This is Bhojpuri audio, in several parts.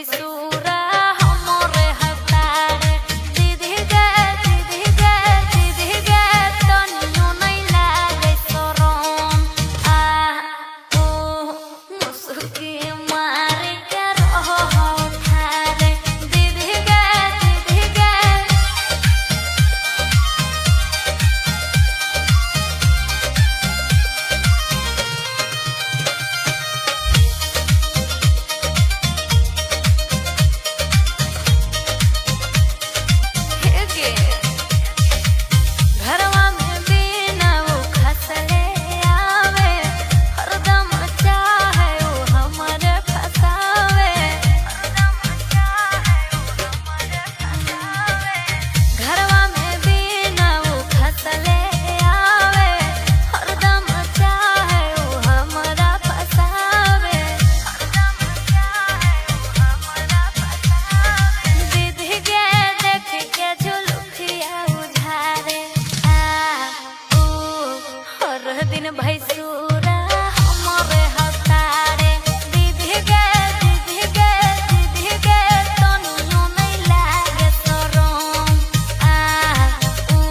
भैसूरा हमरे हतारे दीदी गे तनियो नहीं लागे शरम आ ओ मुस्की मार के रहो ठारे दीदी गे घरवा में बिना वो खसले आवे हरदम चाहे वो हमरे फसावे घरवा में बिना वो खसले आवे हरदम चाहे वो हमरा फसावे दीदी गे देख के झुलुकिया उधारे आ ऊ हर दिन भैसूरा हमरे हतारे दीदी गे तनियो नहीं लागे शरम आ ऊ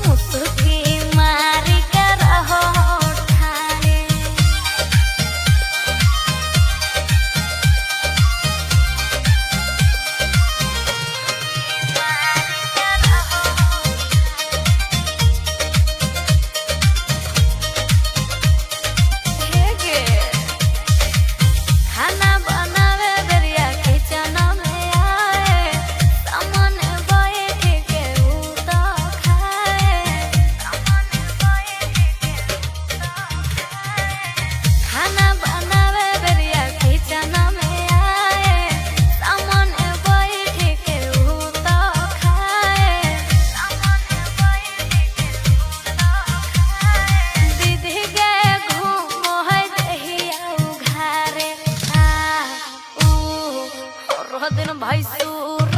मुस्की मार के रहो ठारे खाना बनावे बेरिया किचन में आए सामने बैठ के ऊ तो खाए खाना बनावे बेरिया किचन में आए सामने बैठ के ऊ तो खाए दीदी गे घूमो है दहिया उघारे आ ऊ हर दिन भैसूर